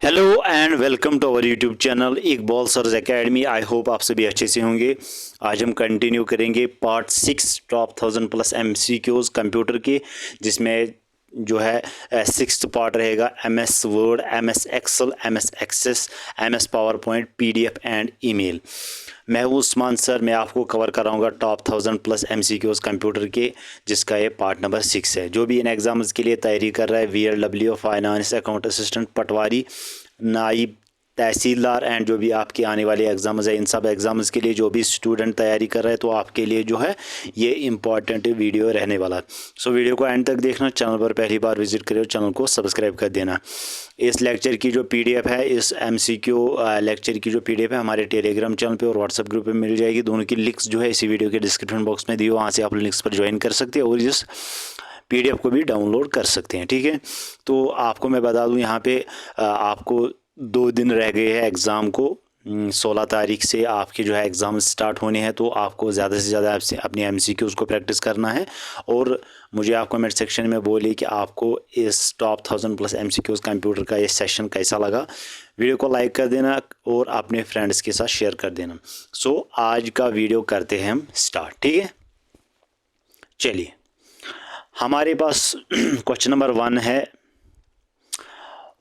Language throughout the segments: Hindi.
Hello and welcome to our YouTube channel Iqbal sir's academy. I hope आप सभी अच्छे से होंगे। आज हम कंटिन्यू करेंगे पार्ट 6 टॉप 1000+ MCQs कंप्यूटर के, जिसमें जो है सिक्स्थ पार्ट रहेगा MS Word, MS Excel, MS Access, MS PowerPoint, PDF and email. मैं हूँ उस्मान सर, मैं आपको कवर कराऊंगा टॉप 1000+ MCQs कंप्यूटर के, जिसका ये पार्ट नंबर 6 है। जो भी इन एग्ज़ाम्स के लिए तैयारी कर रहा है, VLW, finance, account assistant, patwari, naib tehsildar and जो भी आपके आने वाले एग्ज़ाम्स है, इन सब एग्ज़ाम्स के लिए जो भी स्टूडेंट तैयारी कर रहे हैं, तो आपके लिए जो है ये इम्पॉर्टेंट वीडियो रहने वाला है। सो वीडियो को एंड तक देखना। चैनल पर पहली बार विजिट करें, चैनल को सब्सक्राइब कर देना। इस लेक्चर की जो PDF है, इस MCQ लेक्चर की जो PDF है, हमारे टेलीग्राम चैनल पे और व्हाट्सएप ग्रुप पे मिल जाएगी। दोनों की लिंक्स जो है इसी वीडियो के डिस्क्रिप्शन बॉक्स में दी हो, वहाँ से आप लिंक्स पर ज्वाइन कर सकते हैं और इस PDF को भी डाउनलोड कर सकते हैं। ठीक है, तो आपको मैं बता दूं, यहाँ पे आपको 2 दिन रह गए हैं एग्ज़ाम को। 16 तारीख से आपके जो है एग्ज़ाम स्टार्ट होने हैं, तो आपको ज़्यादा से ज़्यादा अपनी MCQs को प्रैक्टिस करना है। और मुझे आप कमेंट सेक्शन में बोलिए कि आपको इस टॉप 1000+ MCQs कंप्यूटर का ये सेशन कैसा लगा। वीडियो को लाइक कर देना और अपने फ्रेंड्स के साथ शेयर कर देना। सो आज का वीडियो करते हैं हम स्टार्ट। ठीक है, चलिए हमारे पास क्वेश्चन नंबर 1 है,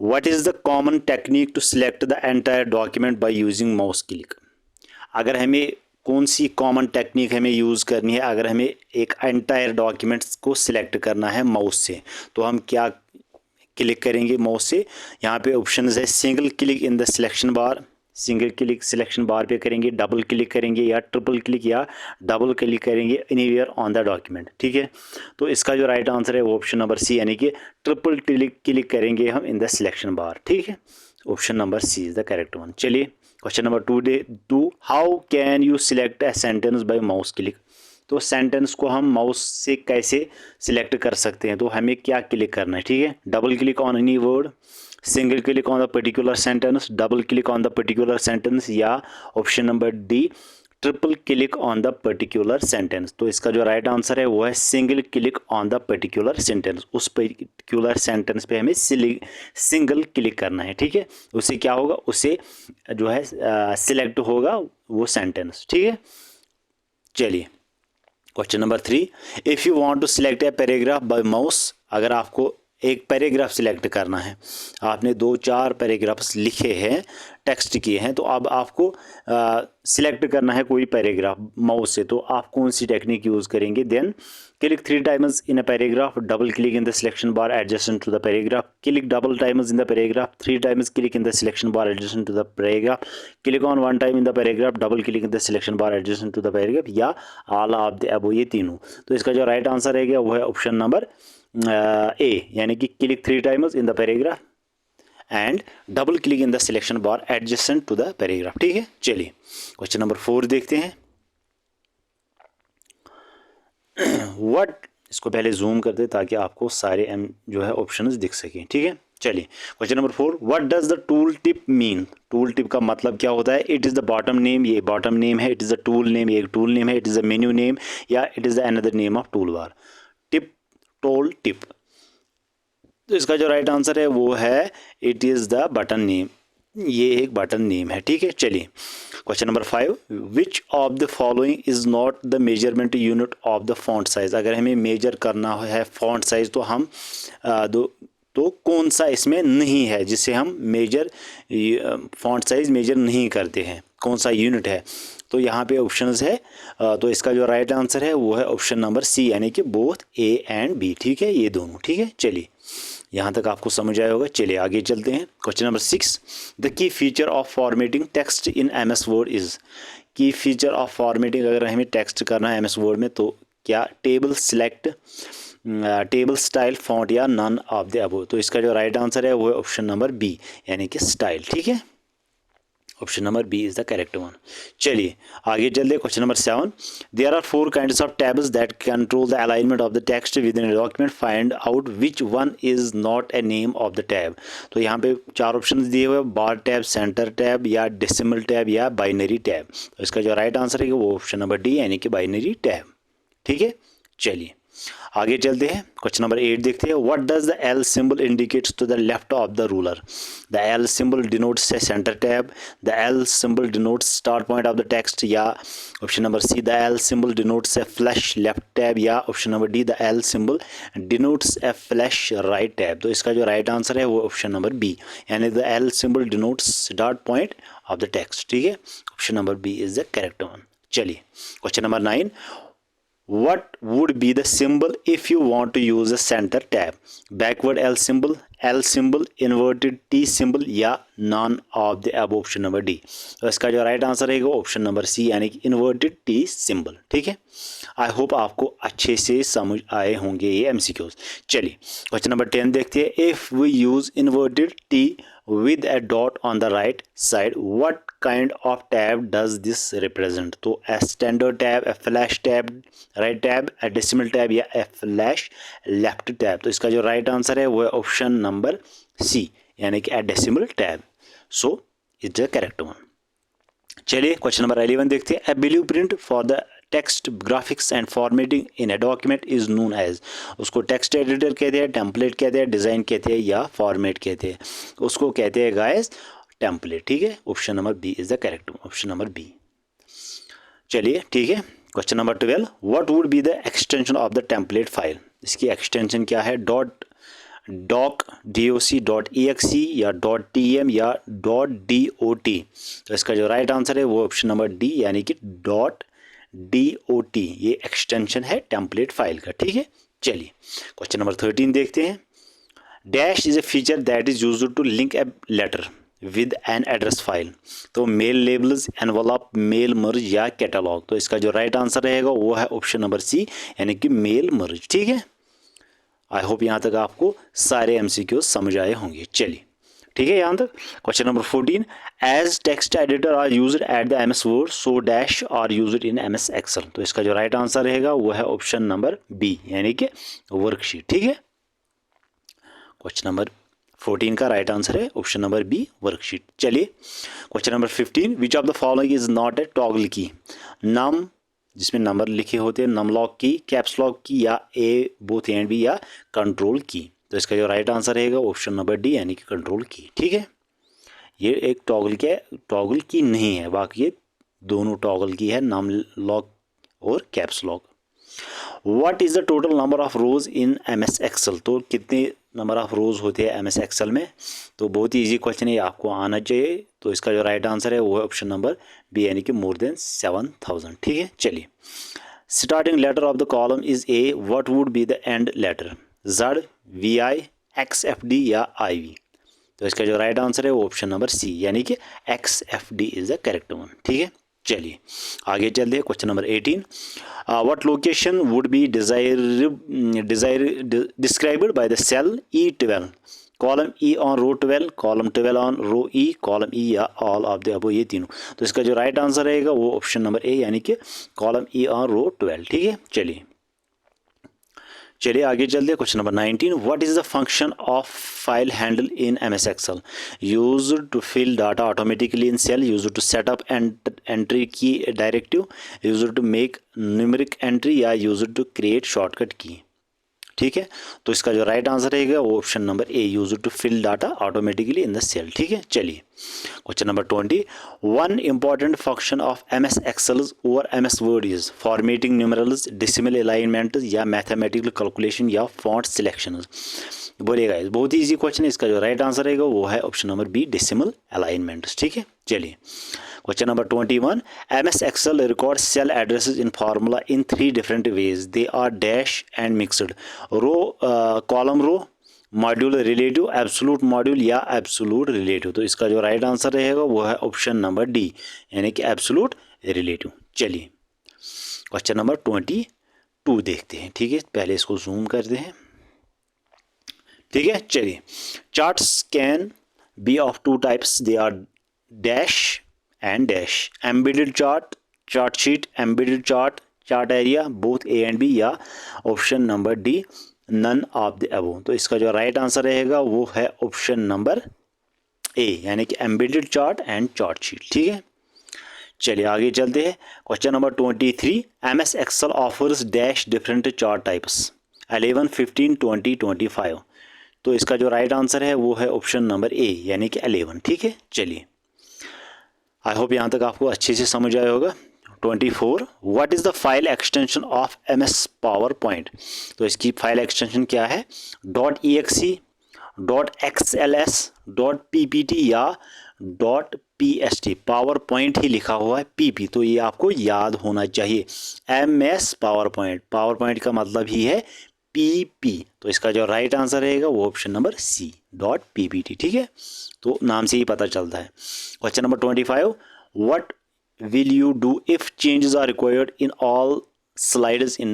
what is the common technique to select the entire document by using mouse click. अगर हमें कौन सी कॉमन टेक्निक हमें यूज़ करनी है, अगर हमें एक एंटायर डॉक्यूमेंट्स को सिलेक्ट करना है माउस से, तो हम क्या क्लिक करेंगे माउस से। यहाँ पे ऑप्शन है single click in the selection bar, single click selection बार पे करेंगे, डबल क्लिक करेंगे या ट्रिपल क्लिक या डबल क्लिक करेंगे एनीवेयर ऑन द डॉक्यूमेंट। ठीक है, तो इसका जो राइट आंसर है वो ऑप्शन नंबर सी, यानी कि ट्रिपल क्लिक करेंगे हम इन द सिलेक्शन बार। ठीक है, option number C is the correct one. चलिए question number 2, how can you select a sentence by mouse click. तो सेंटेंस को हम माउस से कैसे सिलेक्ट कर सकते हैं, तो हमें क्या क्लिक करना है। ठीक है, double click on any word, single click on the particular sentence, double click on the particular sentence, या option number D triple click on the particular sentence. तो इसका जो राइट आंसर है वो है single click on the particular sentence. उस पर्टिकुलर सेंटेंस पे हमें सिंगल क्लिक करना है। ठीक है, उससे क्या होगा, उससे जो है सिलेक्ट होगा वो सेंटेंस। ठीक है, चलिए question number 3, if you want to select a paragraph by mouse. अगर आपको एक पैराग्राफ सिलेक्ट करना है, आपने 2-4 पैराग्राफ्स लिखे हैं, टेक्स्ट किए हैं, तो अब आपको सिलेक्ट करना है कोई पैराग्राफ माउस से, तो आप कौन सी टेक्निक यूज़ करेंगे। Then click 3 times in a paragraph, double click in the selection bar adjacent to the paragraph, click double times in the paragraph, 3 times click in the selection bar adjacent to the paragraph, click on 1 time in the paragraph, double click in the selection bar adjacent to the paragraph, या ऑल ऑफ द अबव, ये तीनों। तो इसका जो राइट आंसर रहेगा वो है ऑप्शन नंबर ए, यानी कि click 3 times in the paragraph and double click in the selection bar adjacent to the paragraph. ठीक है, चलिए क्वेश्चन नंबर 4 देखते हैं। व्हाट, इसको पहले जूम करते ताकि आपको सारे जो है ऑप्शंस दिख सकें। ठीक है, चलिए question number 4, what does the tool tip mean. Tool tip का मतलब क्या होता है। It is the button name, ये बॉटम नेम है। It is the tool name, ये एक टूल नेम है। It is the menu name, या it is the another name of tool bar. Tip, tool tip, तो इसका जो राइट आंसर है वो है it is the button name, ये एक बटन नेम है। ठीक है, चलिए question number 5, which of the following is not the measurement unit of the font size. अगर हमें मेजर करना है फॉन्ट साइज, तो हम तो कौन सा इसमें नहीं है जिससे हम मेजर फॉन्ट साइज मेजर नहीं करते हैं, कौन सा यूनिट है। तो यहाँ पे ऑप्शंस है, तो इसका जो राइट आंसर है वो है ऑप्शन नंबर सी, यानी कि बोथ ए एंड बी। ठीक है, ये दोनों। ठीक है, चलिए यहाँ तक आपको समझ आया होगा। चलिए आगे चलते हैं। Question number 6, the key feature of formatting text in MS word is. की फीचर ऑफ फॉर्मेटिंग, अगर हमें टेक्स्ट करना है MS वर्ड में, तो क्या table select, table style, font, या नन ऑफ द अबव। तो इसका जो राइट आंसर है वो है ऑप्शन नंबर बी, यानी कि स्टाइल। ठीक है, option number B is the correct one. चलिए आगे चलते। Question number 7, there are 4 kinds of tabs that control the alignment of the text within document, find out which one is not a name of the tab. तो यहाँ पे 4 ऑप्शन दिए हुए, बार टैब, सेंटर टैब, या डेसिमल टैब, या बाइनरी टैब। तो इसका जो राइट आंसर है वो ऑप्शन नंबर डी, यानी कि बाइनरी टैब। ठीक है, चलिए आगे चलते हैं, क्वेश्चन नंबर 8 देखते हैं। What does the L symbol indicates to the left of the ruler? The L symbol denotes a centre tab, the L symbol denotes start point of the text, या option number C the L symbol denotes a flush left tab, या option number D the L symbol denotes a flush right tab. तो इसका जो राइट आंसर है वो ऑप्शन नंबर बी, यानी the L symbol denotes start point of the text. ठीक है, option number B is the correct one. चलिए question number 9, what would be the symbol if you want to use a center tab? Backward L symbol, inverted T symbol, या none of the above, option number D. तो इसका जो राइट आंसर रहेगा ऑप्शन नंबर सी, यानी कि इन्वर्टेड टी सिंबल। ठीक है, आई होप आपको अच्छे से समझ आए होंगे ये एमसीक्यूज। चलिए क्वेश्चन नंबर 10 देखते हैं। If we use inverted T with a dot on the right side, what kind of tab does this represent? तो a standard tab, a flash tab, right tab, a decimal tab, या a flash left tab। तो इसका जो राइट आंसर है वो है ऑप्शन नंबर सी, यानी कि a decimal tab। So is the correct one. चलिए क्वेश्चन नंबर 11 देखते हैं। A blueprint for the text graphics and formatting in a document is known as. उसको टेक्स्ट एडिटर कहते हैं, टेम्पलेट कहते हैं, डिज़ाइन कहते हैं, या फॉर्मेट कहते हैं। उसको कहते हैं गाइस टेम्पलेट। ठीक है, option number B is the correct, option number B. चलिए ठीक है, question number 12, what would be the extension of the template file? इसकी एक्सटेंशन क्या है? doc.exe, या .tm, या .dot। तो इसका जो राइट आंसर है वो ऑप्शन नंबर डी, यानी कि .dot। ये एक्सटेंशन है टेम्पलेट फाइल का। ठीक है, चलिए क्वेश्चन नंबर 13 देखते हैं। Dash is a feature that is used to link a letter with an address file. तो mail labels, envelope, mail merge, या कैटलॉग। तो इसका जो राइट आंसर रहेगा वो है ऑप्शन नंबर सी, यानी कि मेल मर्ज। ठीक है, आई होप यहाँ तक आपको सारे एमसीक्यूज समझ आए होंगे। चलिए ठीक है, यहाँ तक। Question number 14, as text editor are used at the MS Word, so dash are used in MS Excel. तो इसका जो राइट आंसर रहेगा वो है ऑप्शन नंबर बी, यानी कि वर्कशीट। ठीक है, क्वेश्चन नंबर 14 का राइट आंसर है ऑप्शन नंबर बी, वर्कशीट। चलिए question number 15, which of the following is not A toggle की? नम, जिसमें नंबर लिखे होते हैं, नम लॉक की, कैप्स लॉक की, या ए बोथ एंड बी, या कंट्रोल की। तो इसका जो राइट आंसर रहेगा ऑप्शन नंबर डी, यानी कि कंट्रोल की। ठीक है, ये एक टॉगल की नहीं है, बाकी ये दोनों टॉगल की है, नम लॉक और caps lock. What is the total number of rows in MS Excel? तो कितने नंबर ऑफ रोज होते हैं MS एक्सेल में? तो बहुत ही ईजी क्वेश्चन है, आपको आना चाहिए। तो इसका जो राइट आंसर है वो है ऑप्शन नंबर बी, यानी कि मोर देन 7000। ठीक है, चलिए starting letter of the column is A, what would be the end letter? Z, VI, XFD, या IV। तो इसका जो राइट आंसर है वो ऑप्शन नंबर सी, यानी कि XFD is the correct one. ठीक है, चलिए आगे चलते हैं। Question number 18, what location would be described by the cell E12? Column E on row 12, column 12 on row E, column E, या ऑल ऑफ द अबव, ये तीनों। तो इसका जो राइट आंसर रहेगा वो ऑप्शन नंबर ए, यानी कि कॉलम E ऑन रो 12। ठीक है, चलिए आगे चलते हैं। Question number 19, what is the function of fill handle in MS Excel? Used to fill data automatically in cell, used to set up entry key directive, used to make numeric entry, या used to create shortcut key. ठीक है, तो इसका जो राइट आंसर रहेगा वो option number A, used to fill data automatically in the cell. ठीक है, चलिए question number 20, one important function of MS Excel over MS Word is formatting numerals, decimal alignment, या मैथमेटिकल कैलकुलेशन, या फॉन्ट सिलेक्शन। बोलिएगा, बहुत ही इजी क्वेश्चन है। इसका जो राइट आंसर रहेगा वो है option number B, decimal alignment. ठीक है, चलिए question number 21, MS Excel records cell addresses in formula in 3 different ways, they are dash and mixed. Row, column row, module relative, absolute module, या एब्सोलूट रिलेटिव। तो इसका जो राइट आंसर रहेगा वो है ऑप्शन नंबर डी, यानी कि एब्सोलूट रिलेटिव। चलिए क्वेश्चन नंबर 22 देखते हैं। ठीक है, पहले इसको जूम करते हैं। ठीक है, चलिए charts can be of 2 types, they are dash and dash. Embedded chart, chart sheet, embedded chart, chart area, both A and B, या option number D, none of the above. तो इसका जो राइट आंसर रहेगा वो है ऑप्शन नंबर ए, यानी कि embedded chart and chart sheet. ठीक है, चलिए आगे चलते हैं। Question number 23, MS Excel offers dash different chart types. 11, 15, 20, 25। तो इसका जो राइट आंसर है वो है ऑप्शन नंबर ए यानी कि 11। ठीक है, चलिए आई होप यहाँ तक आपको अच्छे से समझ आया होगा। 24, what is the file extension of MS power point. तो इसकी फाइल एक्सटेंशन क्या है? .exe, .xls, .ppt या .pst। पावर पॉइंट ही लिखा हुआ है PP, तो ये आपको याद होना चाहिए। MS पावर पॉइंट का मतलब ही है PP। तो इसका जो राइट आंसर रहेगा वो ऑप्शन नंबर सी .ppt। ठीक है, तो नाम से ही पता चलता है। Question number 25, what will you do if changes are required in all slides in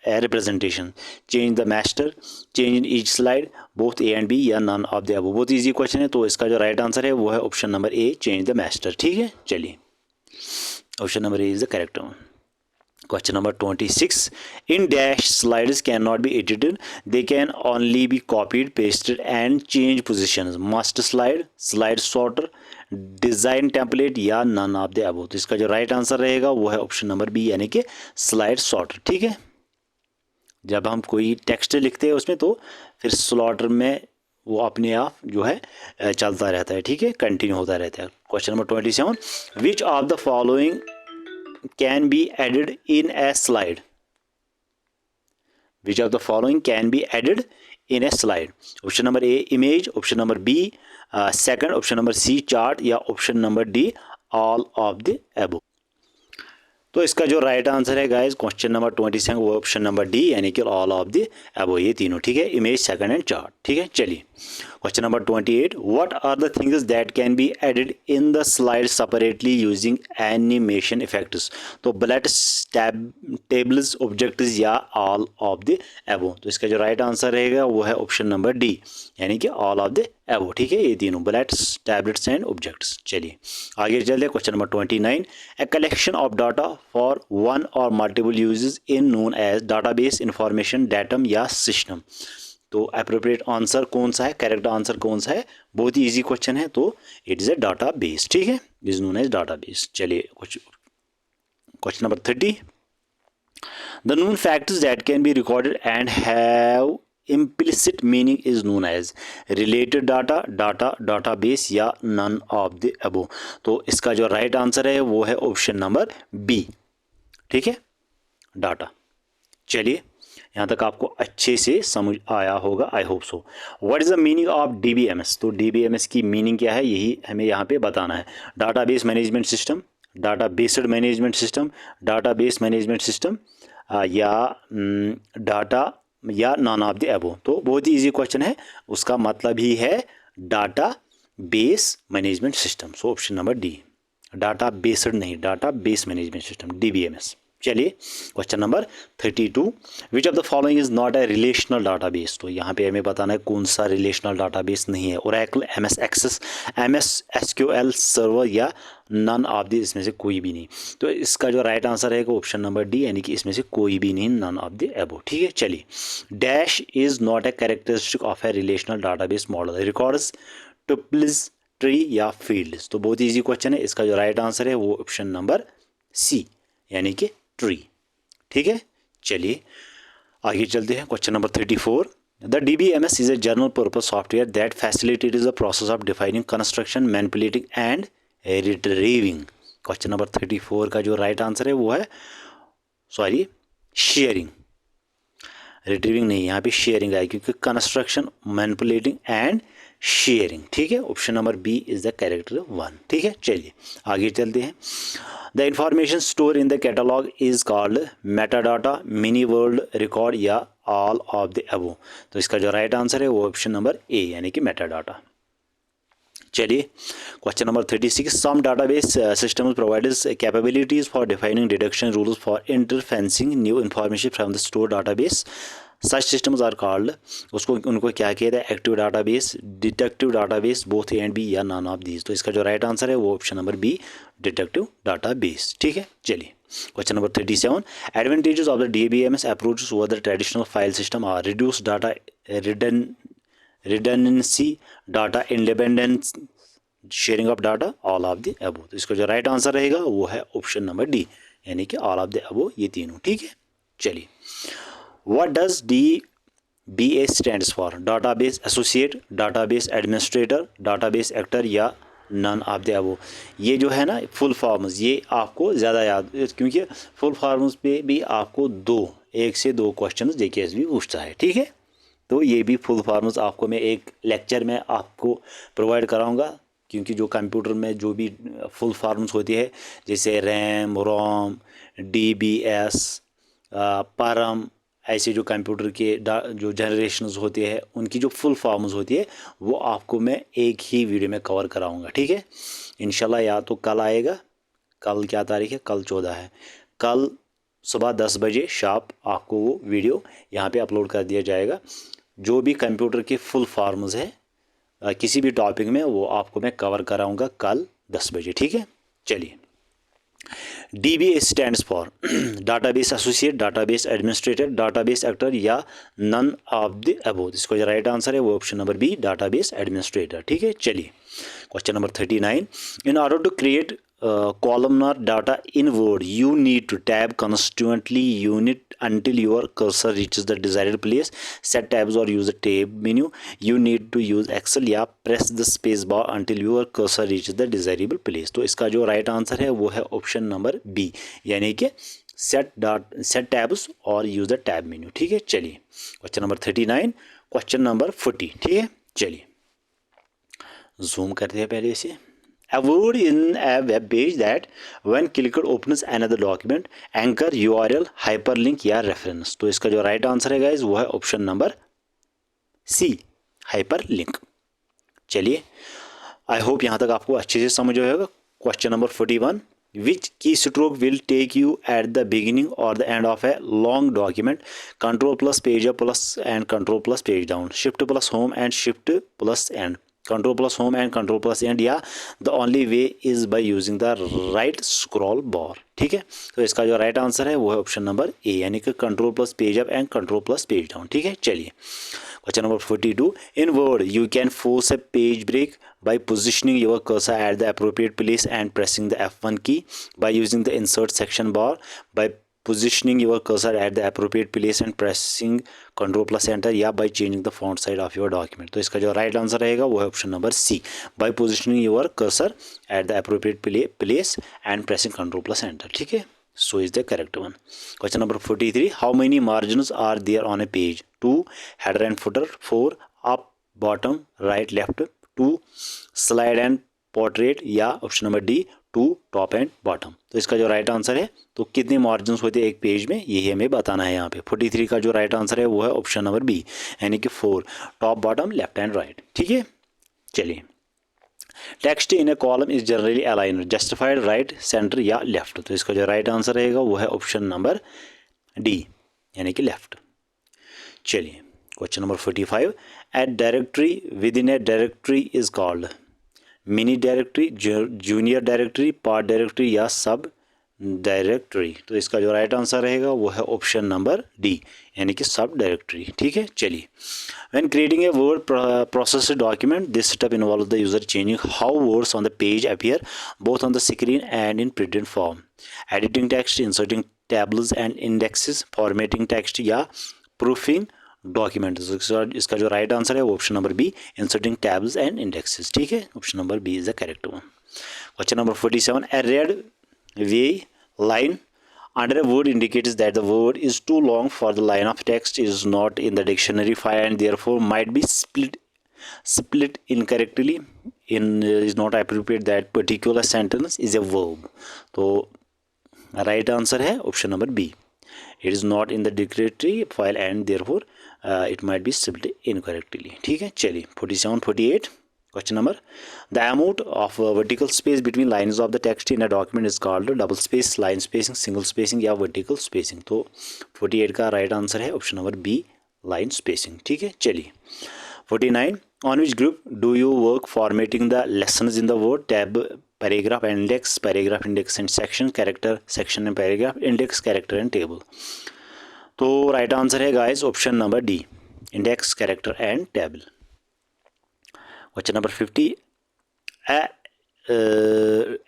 a representation? Change the master, change in each slide, both A and B या none of the above। बहुत इजी क्वेश्चन है, तो इसका जो राइट आंसर है वो है option number A, change the master. ठीक है, चलिए option number A is the correct one. Question number 26, in dash slides cannot be edited, they can only be copied, pasted and change positions। must slide, slide sorter, design template या नन ऑफ द अबव। तो इसका जो राइट आंसर रहेगा वो है ऑप्शन नंबर बी यानी कि स्लाइड सॉर्टर। ठीक है, जब हम कोई टेक्स्ट लिखते हैं उसमें तो फिर स्लॉटर में वो अपने आप जो है चलता रहता है। ठीक है, कंटिन्यू होता रहता है। Question number 27, which of the following can be added in a slide? Which of the following can be added in a slide? Option number A image, option number B second, option number C chart या option number D all of the above। तो इसका जो राइट आंसर है गाइस क्वेश्चन नंबर 27 वो ऑप्शन नंबर डी यानी कि ऑल ऑफ द अबव, ये तीनों। ठीक है, इमेज, सेकंड एंड चार्ट। ठीक है, चलिए question number 28, what are the things that can be added in the slide separately using animation effects. तो बुलेट्स, टेबल्स, ऑब्जेक्ट्स या ऑल ऑफ द अबव। तो इसका जो राइट आंसर रहेगा वो है ऑप्शन नंबर डी यानी कि ऑल ऑफ द अबव। ठीक है, ये तीनों बुलेट्स, टैबलेट्स एंड ऑब्जेक्ट्स। चलिए आगे चलते हैं। Question number 29, a collection of data for one और multiple uses in known as database, information, datum या सिस्टम। तो अप्रोप्रिएट आंसर कौन सा है, करेक्ट आंसर कौन सा है? बहुत ही इजी क्वेश्चन है, तो इट इज़ ए डाटाबेस। ठीक है, इज नोन एज डाटाबेस। चलिए question number 30, the known facts that can be recorded and have implicit meaning is known as related data, database या none of the above। तो इसका जो राइट आंसर है वो है ऑप्शन नंबर बी। ठीक है, डाटा। चलिए यहाँ तक आपको अच्छे से समझ आया होगा, I hope so. What is the meaning of DBMS? तो DBMS की मीनिंग क्या है यही हमें यहाँ पे बताना है। Database management system, data based management system, database management system या डाटा या नॉन ऑफ द अबव। तो बहुत ही इजी क्वेश्चन है, उसका मतलब ही है data base management system. So option number D, data based नहीं, data base management system DBMS। चलिए question number 32, which of the following is not a relational database. तो यहाँ पे हमें बताना है कौन सा रिलेशनल डाटाबेस नहीं है। Oracle, MS Access, MS SQL server या नन ऑफ द, इसमें से कोई भी नहीं। तो इसका जो राइट आंसर है ऑप्शन नंबर डी यानी कि इसमें से कोई भी नहीं, नन ऑफ द अबव। ठीक है, चलिए dash is not a characteristic of A relational database model, records, tuples, tree या फील्ड्स। तो बहुत ईजी क्वेश्चन है, इसका जो राइट आंसर है वो ऑप्शन नंबर सी यानी कि ट्री। ठीक है, चलिए आगे चलते हैं। Question number 34, the DBMS is a general purpose software that facilitate the process of defining, construction, manipulating and retrieving. Question number 34 का जो राइट आंसर है वो है शेयरिंग, रिट्रीविंग नहीं, यहाँ पे शेयरिंग आए क्योंकि कंस्ट्रक्शन, मैनिपुलेटिंग एंड शेयरिंग। ठीक है, option number B is the correct one. ठीक है, चलिए आगे चलते हैं। The information store in the catalogue is called metadata, mini world, record या ऑल ऑफ द अबव। तो इसका जो राइट आंसर है वो ऑप्शन नंबर ए यानी कि मेटाडाटा। चलिए question number 36, some database systems provides capabilities for defining deduction rules for inferencing new information from the store database, such systems are called. उनको क्या कहता है? Active database, deductive database, both A and B या नन ऑफ दीज। तो इसका जो राइट आंसर है वो option number B, deductive database. ठीक है, चलिए question number 37, advantages of the DBMS approach over the traditional file system are reduce data redundancy, data independence, sharing of data, all of the above. तो इसका जो राइट आंसर रहेगा वो है ऑप्शन नंबर डी यानी कि ऑल ऑफ द अबव, ये तीनों। ठीक है, चलिए What does DBA stands for? Database associate, database administrator, database actor या नन ऑफ द अबव। ये जो है ना फुल फॉर्म्स, ये आपको ज़्यादा याद, क्योंकि फुल फॉर्म्स पे भी आपको एक से दो क्वेश्चन जेकेएस भी पूछता है, ठीक है। तो ये भी फुल फॉर्म्स आपको मैं एक लेक्चर में आपको प्रोवाइड कराऊंगा, क्योंकि जो कंप्यूटर में जो भी फुल फॉर्म्स होती है, जैसे रैम, रोम, DBS, परम, ऐसे जो कंप्यूटर के जो जनरेशन्स होते हैं उनकी जो फुल फॉर्म्स होती है वो आपको मैं एक ही वीडियो में कवर कराऊंगा, ठीक है। इंशाल्लाह या तो कल आएगा, कल क्या तारीख है, कल 14 है, कल सुबह 10 बजे शार्प आपको वो वीडियो यहाँ पे अपलोड कर दिया जाएगा। जो भी कंप्यूटर के फुल फॉर्म्स है किसी भी टॉपिक में वो आपको मैं कवर कराऊंगा कल 10 बजे, ठीक है। चलिए, DBA stands for database associate, database administrator, database actor या नन ऑफ द अबव। इसको जो राइट आंसर है वो option number B, database administrator, ठीक है। चलिए, question number 39, in order to create columnar data in Word, you need to tab constantly unit until your cursor reaches the desired place. Set tabs or use the tab menu. You need to use Excel या press the space bar until your cursor reaches the desirable place. तो इसका जो राइट आंसर है वो है ऑप्शन नंबर बी, यानी कि set tabs और use the tab menu, ठीक है। चलिए, क्वेश्चन नंबर 39, क्वेश्चन नंबर 40, ठीक है। चलिए, जूम करते हैं पहले इसे। A word in a web page that when clicked opens another document, anchor, URL, hyperlink या reference। तो इसका जो राइट आंसर है गाइज वो है ऑप्शन नंबर सी, hyperlink। चलिए, आई होप यहाँ तक आपको अच्छे से समझ आएगा। Question number 41, which keystroke will take you at the beginning or the end of a long document? Control plus page up plus and control plus page down, shift plus home and shift plus end, control plus home and control plus end, या the only way is by using the right scroll bar, ठीक है। तो इसका जो राइट आंसर है वो है ऑप्शन नंबर ए, यानी कि control plus page up and control plus page down, ठीक है। चलिए, question number 42, in Word you can force a page break by positioning your cursor at the appropriate place and pressing the F1 key, by using the insert section bar, by positioning your cursor at the appropriate place and pressing Ctrl plus enter, या by changing the font size of your document। तो इसका जो राइट आंसर रहेगा वो है option number C, by positioning your cursor at the appropriate place and pressing Ctrl plus enter, ठीक है। So is the correct one. Question number 43, how many margins are there on a page? 2, header and footer, 4, up, bottom, right, left, 2, slide and portrait, या option number D 2, top and bottom. तो इसका जो राइट आंसर है, तो कितने मार्जिन होते हैं एक पेज में, यही हमें बताना है यहाँ पे। 43 का जो राइट आंसर है वो है ऑप्शन नंबर बी, यानी कि 4, top, bottom, left and right, ठीक है। चलिए, text in A column is generally align justified, right, centre या लेफ्ट। तो इसका जो राइट आंसर रहेगा वो है ऑप्शन नंबर डी, यानी कि लेफ्ट। चलिए, question number 45, A directory with in A directory is called mini directory, junior directory, part directory या सब डायरेक्टरी। तो इसका जो राइट आंसर रहेगा वो है ऑप्शन नंबर डी, यानी कि सब डायरेक्टरी, ठीक है। चलिए, when creating a word process document, this step involve the user changing how words on the page appear both on the screen and in printed form, editing text, inserting tables and indexes, formatting text या प्रूफिंग डॉक्यूमेंट। इसका जो राइट आंसर है वो option number B, inserting tabs and indexes, ठीक है। Option number B is the correct one. Question number 47, a red way line under a word indicates that the word is too long for the line of text, is not in the dictionary file and therefore might be split incorrectly, is not appropriate that particular sentence is a verb। तो राइट आंसर है option number B, it is not in the dictionary file and therefore it might be split incorrectly, ठीक है। चलिए, 47, 48, question number, the amount of vertical space between lines of the text in a document is called double space, line spacing, single spacing या vertical spacing। तो 48 का राइट आंसर है option number B, line spacing, ठीक है। चलिए, 49, on which group do you work formatting the lessons in the word? Tab, paragraph and index, paragraph index and section, character, section and paragraph, index, character and table। तो राइट आंसर है guys option number D, index, character and table. Question number 50,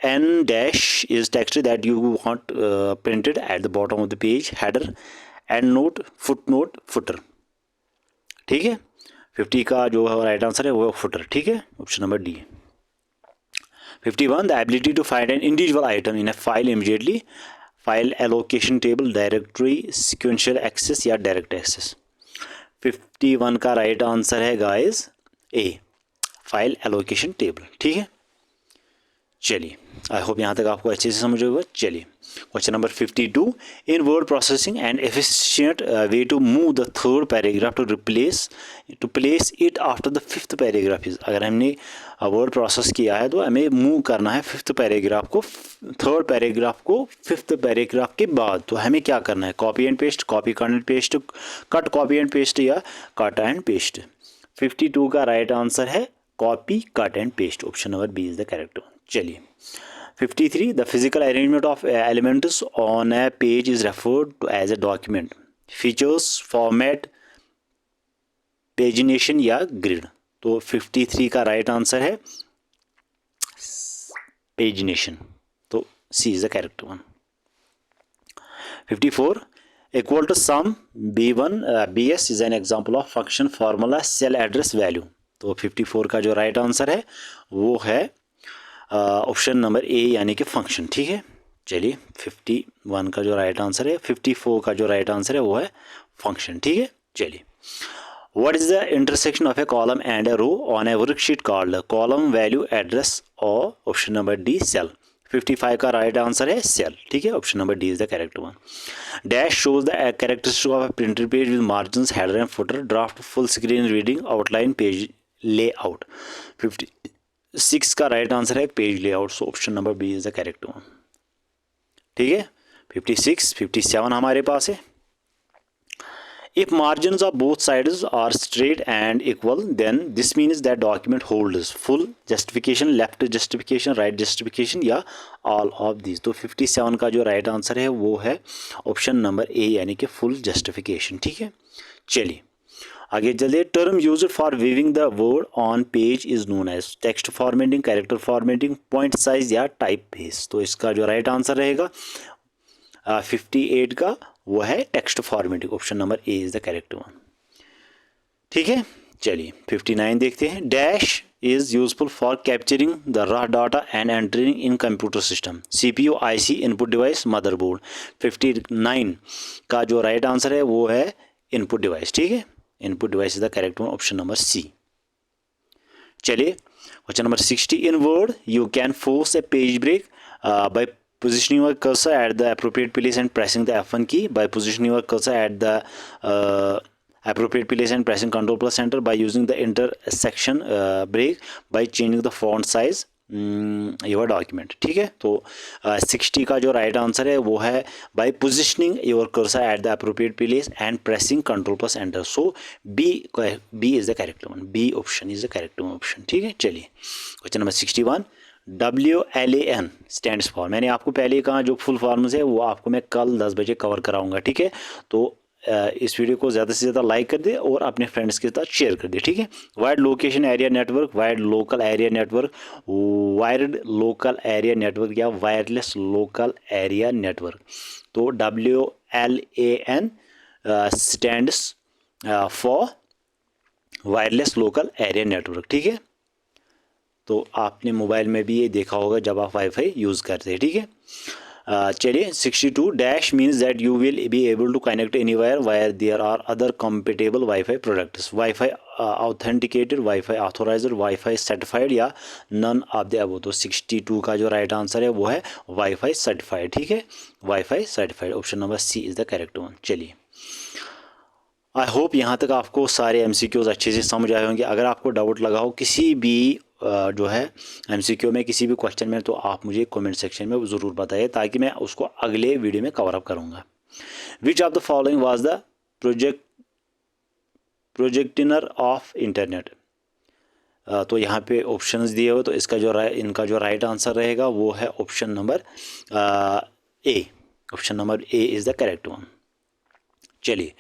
N dash is text that you want printed at the bottom of the page, header, and note, foot note, footer. ठीक है, 50 का जो है राइट आंसर है वो फुटर। ठीक है, option number D. 51 the ability to find an individual item in a file immediately, file allocation table, directory, sequential access या डायरेक्ट एक्सेस। 51 का राइट आंसर है guys A, file allocation table. ठीक है, चलिए आई होप यहाँ तक आपको अच्छे से समझ होगा। चलिए question number 52 in word processing and efficient way to move the third paragraph to place it after the fifth paragraph is. अगर हमने वर्ड प्रोसेस किया है तो हमें मूव करना है फिफ्थ पैराग्राफ को, थर्ड पैराग्राफ को फिफ्थ पैराग्राफ के बाद। तो हमें क्या करना है, copy and paste, copy cut and paste, cut copy and paste या कट एंड पेस्ट। 52 का राइट आंसर है copy cut and paste, option number B is the correct one. चलिए 53 the physical arrangement of elements on a page is referred to as a document, features, format, pagination या ग्रिड। तो 53 का राइट आंसर है पेजिनेशन, तो C is the correct one. 54 equal to sum b1 bs is an example of function formula cell address value. तो 54 का जो राइट आंसर है वो है ऑप्शन नंबर ए यानी कि फंक्शन। ठीक है, चलिए 51 का जो राइट आंसर है, 54 का जो राइट आंसर है वो है फंक्शन। ठीक है, चलिए what is the intersection of a column and a row on a worksheet called column value address, और ऑप्शन नंबर डी सेल। 55 का राइट आंसर है सेल। ठीक है, option number D is the correct one. Dash shows the characteristic of a printed page with margins, header and footer, draft, full screen reading, outline, page layout. 56 का राइट आंसर है page layout, so option number B is the correct one. ठीक है, 56, 57 हमारे पास है। If margins of both sides are straight and equal, then this means that document holds full justification, left justification, right justification या all of these। तो 57 का जो राइट आंसर है वो है ऑप्शन नंबर ए यानी कि फुल जस्टिफिकेशन। ठीक है, चलिए आगे चलिए। Term used for viewing the word on page is known as text formatting, character formatting, point size या टाइप फेस। तो इसका जो राइट आंसर रहेगा 58 का वो है text formatting, option number A is the correct one. ठीक है, चलिए 59 देखते हैं। Dash is useful for capturing the raw data and entering in computer system, CPU, IC, input device, motherboard. 59 का जो राइट आंसर है वो है इनपुट डिवाइस। ठीक है, input device is the correct one, option number C. चलिए question number 60 in Word you can force a page break by positioning your cursor at the appropriate place and pressing the F1 key, by positioning your cursor at the appropriate place and pressing Ctrl plus Enter, by using the intersection break, by changing the font size your document। ठीक है, तो 60 का जो राइट आंसर है वो है by positioning your cursor at the appropriate place and pressing Ctrl plus Enter, so B is the correct one, B option is the correct one option। ठीक है, चलिए question number 61 WLAN stands for, मैंने आपको पहले कहा जो फुल फॉर्म्स है वो आपको मैं कल 10 बजे कवर कराऊंगा। ठीक है, तो इस वीडियो को ज़्यादा से ज़्यादा लाइक कर दे और अपने फ्रेंड्स के साथ शेयर कर दे। ठीक है, wide location area network, wide local area network, wired local area network या वायरलेस लोकल एरिया नेटवर्क। तो WLAN stands for wireless local area network. ठीक है, तो आपने मोबाइल में भी ये देखा होगा जब आप वाईफाई यूज़ करते हैं। ठीक है, चलिए 62 dash means that you will be able to connect anywhere wire there are other compatible wifi products, wifi authenticated, wifi authoriser, wifi certified या नन ऑफ द अबव। तो 62 का जो राइट आंसर है वो है वाईफाई सर्टिफाइड। ठीक है, wifi certified, option number C is the correct one. चलिए आई होप यहाँ तक आपको सारे MCQs अच्छे से समझ आए होंगे। अगर आपको डाउट लगा हो किसी भी जो है MCQ में, किसी भी क्वेश्चन में, तो आप मुझे कमेंट सेक्शन में ज़रूर बताइए ताकि मैं उसको अगले वीडियो में कवर अप करूँगा। Which of the following was the progenitor of internet. तो यहाँ पे ऑप्शंस दिए हुए, तो इनका जो राइट आंसर रहेगा वो है option number A, option number A is the correct one. चलिए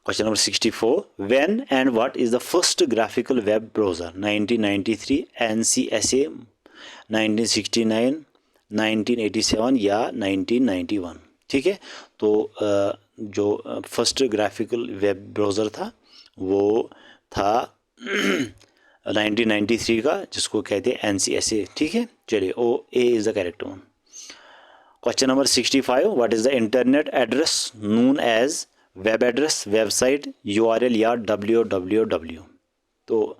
question number 64 when and what is the first graphical web browser, 1993, NCSA, 1969, 1987 या 1991। ठीक है। तो जो फर्स्ट ग्राफिकल वेब ब्राउज़र था वो था 1993 का, जिसको कहते हैं NCSA। ठीक है, चलिए oh A is the correct one. Question number 65, what is the internet address known as web address, website, URL या www। तो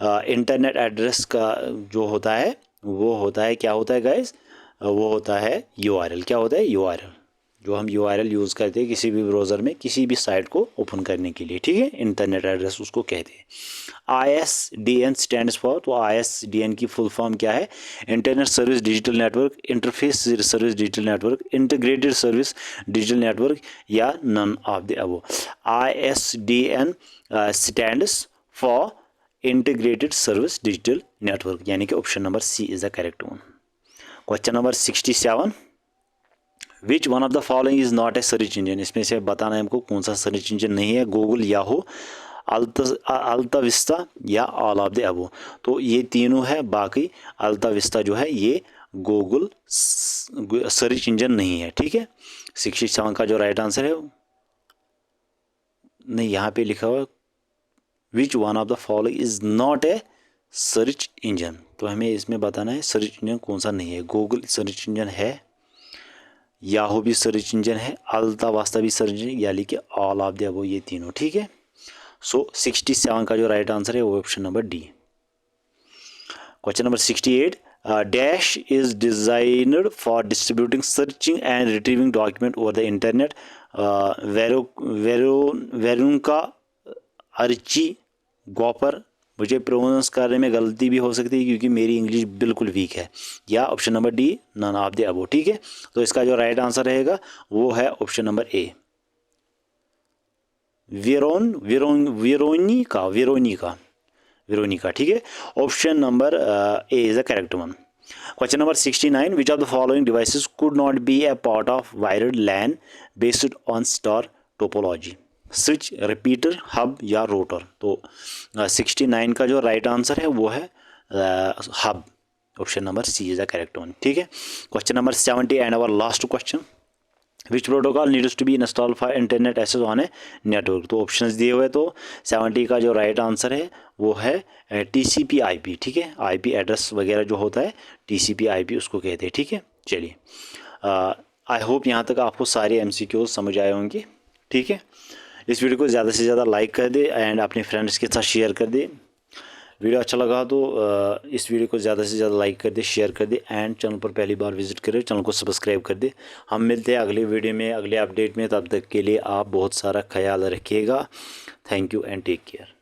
इंटरनेट एड्रेस का जो होता है वो होता है, क्या होता है गाइस, वो होता है URL। क्या होता है? URL। जो हम URL यूज़ करते हैं किसी भी ब्राउज़र में किसी भी साइट को ओपन करने के लिए, ठीक है, इंटरनेट एड्रेस उसको कहते हैं। ISDN स्टैंड्स फॉर, तो ISDN की फुल फॉर्म क्या है? Internet service digital network, interface service digital network, integrated service digital network या none of the above. ISDN stands for integrated service digital network, यानी कि option number C is the correct one. Question number 67, which one of the following is not a search engine, इसमें से बताना है हमको कौन सा सर्च इंजन नहीं है, गूगल, याहू, अल्ता विस्ता या ऑल ऑफ द अबव। तो ये तीनों है, बाकी अल्ता विस्ता जो है ये गूगल सर्च इंजन नहीं है, ठीक है। 67 का जो राइट आंसर है, नहीं यहाँ पे लिखा हुआ विच one of the following is not a search engine, तो हमें इसमें बताना है सर्च इंजन कौन सा नहीं है। गूगल सर्च इंजन है, याहू भी सर्च इंजन है, अल्ता वास्ता भी सर्च इंजन, यानी कि ऑल ऑफ द अबव, ये तीनों, ठीक है। सो 67 का जो राइट आंसर है वो option number D. Question number 68, dash is designed for distributing, searching and retrieving document over the internet, Veronica Archie Gopher. मुझे प्रोनाउंस करने में गलती भी हो सकती है क्योंकि मेरी इंग्लिश बिल्कुल वीक है, या option number D none of the above, ठीक है। तो इसका जो राइट आंसर रहेगा वो है ऑप्शन नंबर ए, वेरोनिका, ठीक है। Option number A is the correct one. Question number 69, which of the following devices could not be a part of wired LAN based on star topology, switch, repeater, hub या रोटर। तो 69 का जो राइट आंसर है वो है hub, option number C is the correct one, ठीक है। Question number 70 and our last question, which protocol needs to be install for internet access on a network. तो ऑप्शंस दिए हुए, तो 70 का जो राइट आंसर है वो है TCP IP, ठीक है। IP एड्रेस वगैरह जो होता है TCP IP उसको कहते हैं, ठीक है। चलिए, आई होप यहाँ तक आपको सारे MCQs समझ आए होंगे, ठीक है। इस वीडियो को ज़्यादा से ज़्यादा लाइक कर दे एंड अपने फ्रेंड्स के साथ शेयर कर दे। वीडियो अच्छा लगा तो इस वीडियो को ज़्यादा से ज़्यादा लाइक कर दे, शेयर कर दे एंड चैनल पर पहली बार विजिट करे चैनल को सब्सक्राइब कर दे। हम मिलते हैं अगले वीडियो में, अगले अपडेट में, तब तक के लिए आप बहुत सारा ख्याल रखिएगा। Thank you and take care.